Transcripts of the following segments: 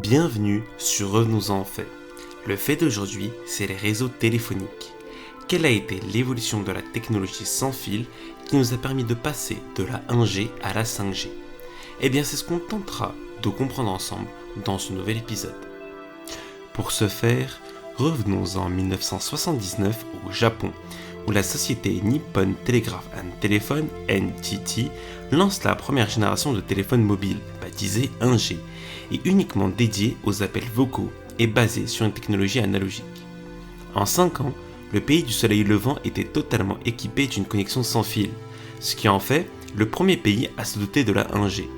Bienvenue sur Revenons-en en fait. Le fait d'aujourd'hui, c'est les réseaux téléphoniques. Quelle a été l'évolution de la technologie sans fil qui nous a permis de passer de la 1G à la 5G? Eh bien, c'est ce qu'on tentera de comprendre ensemble dans ce nouvel épisode. Pour ce faire, revenons en 1979 au Japon, où la société Nippon Telegraph and Telephone (NTT) lance la première génération de téléphones mobiles, baptisée 1G, et uniquement dédiée aux appels vocaux et basée sur une technologie analogique. En 5 ans, le pays du soleil levant était totalement équipé d'une connexion sans fil, ce qui en fait le premier pays à se doter de la 1G.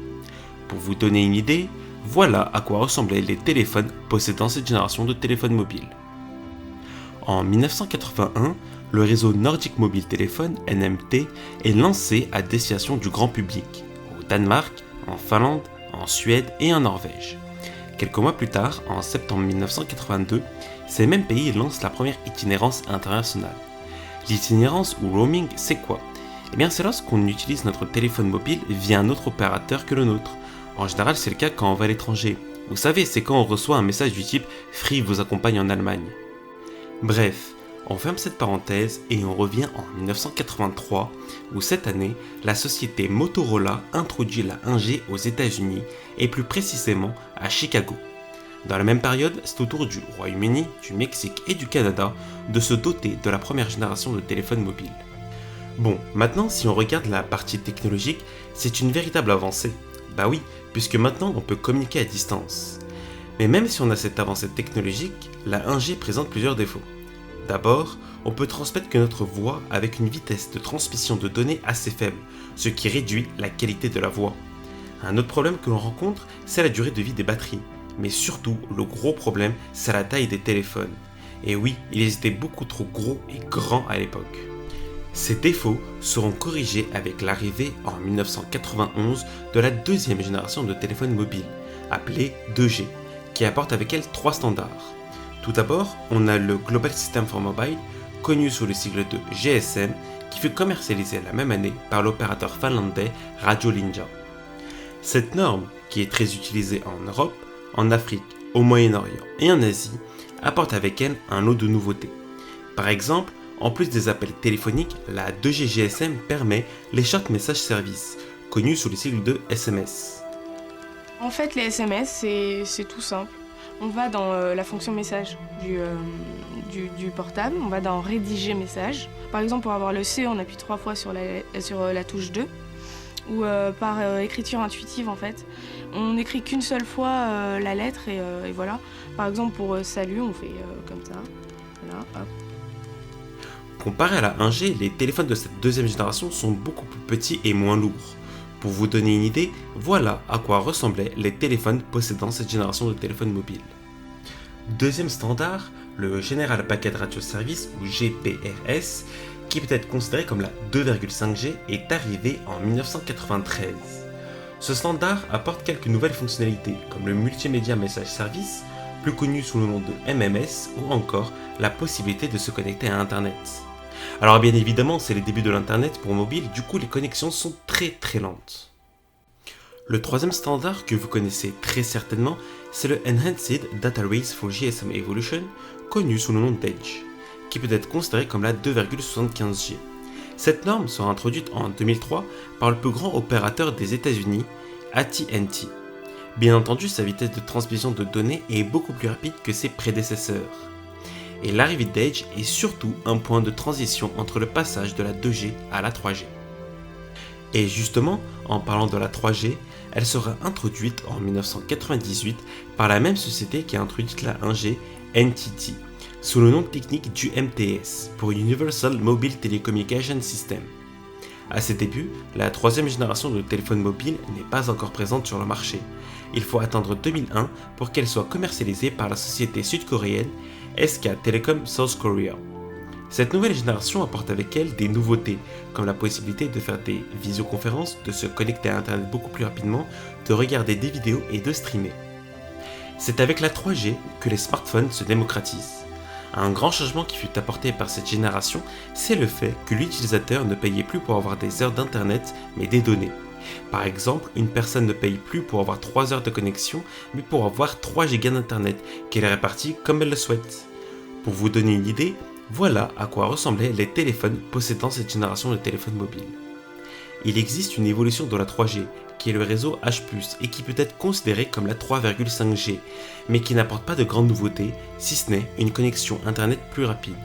Pour vous donner une idée, voilà à quoi ressemblaient les téléphones possédant cette génération de téléphones mobiles. En 1981, le réseau Nordic Mobile Telephone (NMT) est lancé à destination du grand public, au Danemark, en Finlande, en Suède et en Norvège. Quelques mois plus tard, en septembre 1982, ces mêmes pays lancent la première itinérance internationale. L'itinérance ou roaming, c'est quoi? Eh bien, c'est lorsqu'on utilise notre téléphone mobile via un autre opérateur que le nôtre. En général, c'est le cas quand on va à l'étranger. Vous savez, c'est quand on reçoit un message du type « Free vous accompagne en Allemagne ». Bref, on ferme cette parenthèse et on revient en 1983 où cette année, la société Motorola introduit la 1G aux États-Unis et plus précisément à Chicago. Dans la même période, c'est au tour du Royaume-Uni, du Mexique et du Canada de se doter de la première génération de téléphones mobiles. Bon, maintenant si on regarde la partie technologique, c'est une véritable avancée. Bah oui, puisque maintenant on peut communiquer à distance. Mais même si on a cette avancée technologique, la 1G présente plusieurs défauts. D'abord, on peut transmettre que notre voix avec une vitesse de transmission de données assez faible, ce qui réduit la qualité de la voix. Un autre problème que l'on rencontre, c'est la durée de vie des batteries. Mais surtout, le gros problème, c'est la taille des téléphones. Et oui, ils étaient beaucoup trop gros et grands à l'époque. Ces défauts seront corrigés avec l'arrivée en 1991 de la deuxième génération de téléphones mobiles, appelée 2G, qui apporte avec elle 3 standards. Tout d'abord, on a le Global System for Mobile, connu sous le sigle de GSM, qui fut commercialisé la même année par l'opérateur finlandais Radiolinja. Cette norme, qui est très utilisée en Europe, en Afrique, au Moyen-Orient et en Asie, apporte avec elle un lot de nouveautés. Par exemple, en plus des appels téléphoniques, la 2G GSM permet les Short Message Service, connus sous le sigle de SMS. En fait, les SMS, c'est tout simple. On va dans la fonction message du portable, on va dans rédiger message. Par exemple, pour avoir le C, on appuie 3 fois sur la touche 2. Ou par écriture intuitive en fait. On n'écrit qu'une seule fois la lettre et voilà. Par exemple, pour salut, on fait comme ça. Voilà, hop. Comparé à la 1G, les téléphones de cette deuxième génération sont beaucoup plus petits et moins lourds. Pour vous donner une idée, voilà à quoi ressemblaient les téléphones possédant cette génération de téléphones mobiles. Deuxième standard, le General Packet Radio Service ou GPRS, qui peut être considéré comme la 2,5G, est arrivé en 1993. Ce standard apporte quelques nouvelles fonctionnalités, comme le Multimedia Message Service, plus connu sous le nom de MMS, ou encore la possibilité de se connecter à Internet. Alors bien évidemment, c'est les débuts de l'Internet pour mobile, du coup les connexions sont très lentes. Le troisième standard que vous connaissez très certainement, c'est le Enhanced Data Rates for GSM Evolution, connu sous le nom d'EDGE, qui peut être considéré comme la 2,75G. Cette norme sera introduite en 2003 par le plus grand opérateur des États-Unis, AT&T. Bien entendu, sa vitesse de transmission de données est beaucoup plus rapide que ses prédécesseurs. Et l'arrivée d'EDGE est surtout un point de transition entre le passage de la 2G à la 3G. Et justement, en parlant de la 3G, elle sera introduite en 1998 par la même société qui a introduit la 1G, NTT, sous le nom technique du MTS, pour Universal Mobile Telecommunication System. À ses débuts, la troisième génération de téléphones mobiles n'est pas encore présente sur le marché. Il faut attendre 2001 pour qu'elle soit commercialisée par la société sud-coréenne SK Telecom South Korea. Cette nouvelle génération apporte avec elle des nouveautés, comme la possibilité de faire des visioconférences, de se connecter à Internet beaucoup plus rapidement, de regarder des vidéos et de streamer. C'est avec la 3G que les smartphones se démocratisent. Un grand changement qui fut apporté par cette génération, c'est le fait que l'utilisateur ne payait plus pour avoir des heures d'internet, mais des données. Par exemple, une personne ne paye plus pour avoir 3 heures de connexion, mais pour avoir 3 gigas d'internet qu'elle répartit comme elle le souhaite. Pour vous donner une idée, voilà à quoi ressemblaient les téléphones possédant cette génération de téléphones mobiles. Il existe une évolution de la 3G, qui est le réseau H+, et qui peut être considéré comme la 3,5G, mais qui n'apporte pas de grandes nouveautés, si ce n'est une connexion internet plus rapide.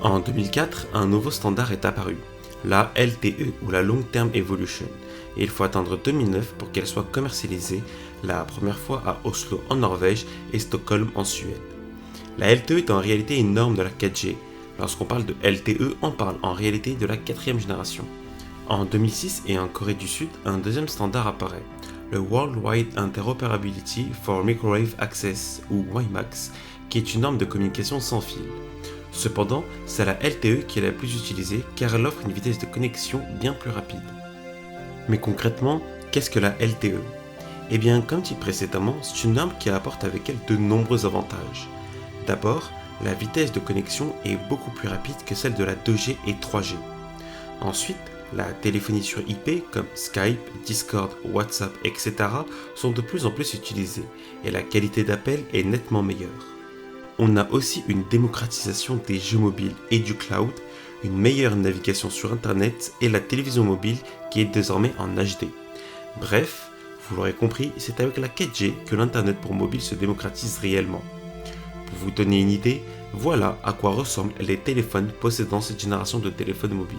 En 2004, un nouveau standard est apparu, la LTE ou la Long Term Evolution, et il faut attendre 2009 pour qu'elle soit commercialisée, la première fois à Oslo en Norvège et Stockholm en Suède. La LTE est en réalité une norme de la 4G. Lorsqu'on parle de LTE, on parle en réalité de la 4e génération. En 2006 et en Corée du Sud, un deuxième standard apparaît, le Worldwide Interoperability for Microwave Access ou WiMAX, qui est une norme de communication sans fil. Cependant, c'est la LTE qui est la plus utilisée car elle offre une vitesse de connexion bien plus rapide. Mais concrètement, qu'est-ce que la LTE ? Eh bien, comme dit précédemment, c'est une norme qui apporte avec elle de nombreux avantages. D'abord, la vitesse de connexion est beaucoup plus rapide que celle de la 2G et 3G. Ensuite, la téléphonie sur IP comme Skype, Discord, WhatsApp, etc. sont de plus en plus utilisées et la qualité d'appel est nettement meilleure. On a aussi une démocratisation des jeux mobiles et du cloud, une meilleure navigation sur Internet et la télévision mobile qui est désormais en HD. Bref, vous l'aurez compris, c'est avec la 4G que l'Internet pour mobile se démocratise réellement. Pour vous donner une idée, voilà à quoi ressemblent les téléphones possédant cette génération de téléphones mobiles.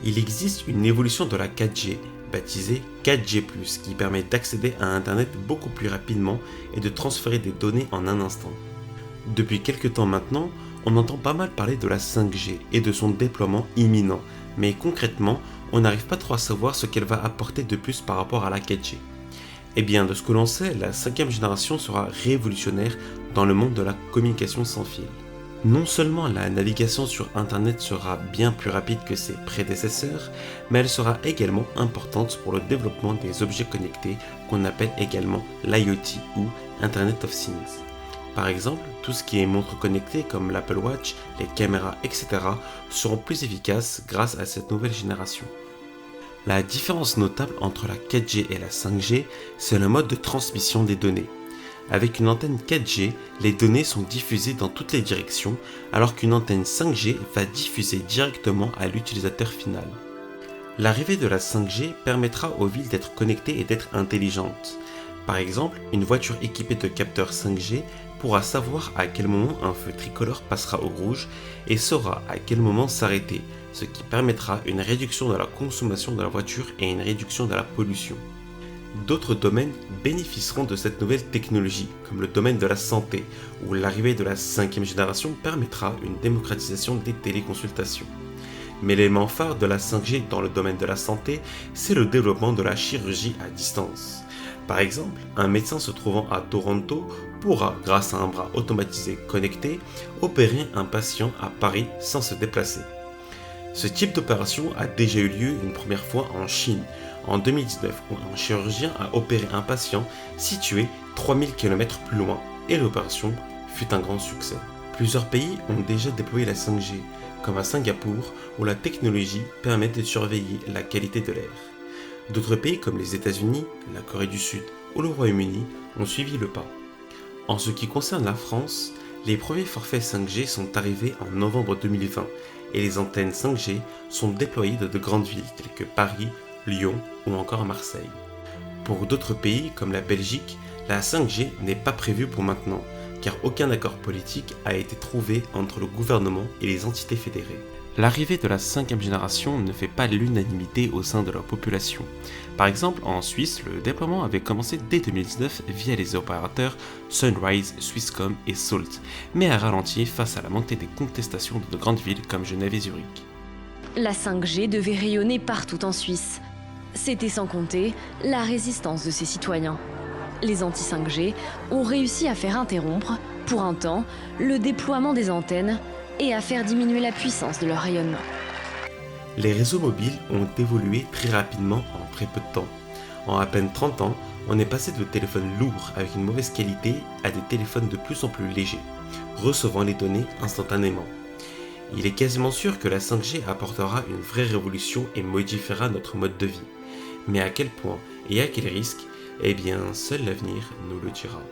Il existe une évolution de la 4G, baptisée 4G+, qui permet d'accéder à Internet beaucoup plus rapidement et de transférer des données en un instant. Depuis quelques temps maintenant, on entend pas mal parler de la 5G et de son déploiement imminent, mais concrètement, on n'arrive pas trop à savoir ce qu'elle va apporter de plus par rapport à la 4G. Eh bien, de ce que l'on sait, la 5e génération sera révolutionnaire dans le monde de la communication sans fil. Non seulement la navigation sur Internet sera bien plus rapide que ses prédécesseurs, mais elle sera également importante pour le développement des objets connectés qu'on appelle également l'IoT ou Internet of Things. Par exemple, tout ce qui est montre connectée comme l'Apple Watch, les caméras, etc. seront plus efficaces grâce à cette nouvelle génération. La différence notable entre la 4G et la 5G, c'est le mode de transmission des données. Avec une antenne 4G, les données sont diffusées dans toutes les directions, alors qu'une antenne 5G va diffuser directement à l'utilisateur final. L'arrivée de la 5G permettra aux villes d'être connectées et d'être intelligentes. Par exemple, une voiture équipée de capteurs 5G pourra savoir à quel moment un feu tricolore passera au rouge et saura à quel moment s'arrêter, ce qui permettra une réduction de la consommation de la voiture et une réduction de la pollution. D'autres domaines bénéficieront de cette nouvelle technologie, comme le domaine de la santé, où l'arrivée de la 5e génération permettra une démocratisation des téléconsultations. Mais l'élément phare de la 5G dans le domaine de la santé, c'est le développement de la chirurgie à distance. Par exemple, un médecin se trouvant à Toronto pourra, grâce à un bras automatisé connecté, opérer un patient à Paris sans se déplacer. Ce type d'opération a déjà eu lieu une première fois en Chine, en 2019, où un chirurgien a opéré un patient situé 3000 km plus loin, et l'opération fut un grand succès. Plusieurs pays ont déjà déployé la 5G, comme à Singapour, où la technologie permet de surveiller la qualité de l'air. D'autres pays comme les États-Unis, la Corée du Sud ou le Royaume-Uni ont suivi le pas. En ce qui concerne la France, les premiers forfaits 5G sont arrivés en novembre 2020 et les antennes 5G sont déployées dans de grandes villes telles que Paris, Lyon ou encore Marseille. Pour d'autres pays comme la Belgique, la 5G n'est pas prévue pour maintenant, car aucun accord politique a été trouvé entre le gouvernement et les entités fédérées. L'arrivée de la 5e génération ne fait pas l'unanimité au sein de la population. Par exemple, en Suisse, le déploiement avait commencé dès 2019 via les opérateurs Sunrise, Swisscom et Salt, mais a ralenti face à la montée des contestations de grandes villes comme Genève et Zurich. La 5G devait rayonner partout en Suisse. C'était sans compter la résistance de ses citoyens. Les anti-5G ont réussi à faire interrompre, pour un temps, le déploiement des antennes et à faire diminuer la puissance de leur rayonnement. Les réseaux mobiles ont évolué très rapidement en très peu de temps. En à peine 30 ans, on est passé de téléphones lourds avec une mauvaise qualité à des téléphones de plus en plus légers, recevant les données instantanément. Il est quasiment sûr que la 5G apportera une vraie révolution et modifiera notre mode de vie. Mais à quel point et à quel risque? Eh bien, seul l'avenir nous le dira.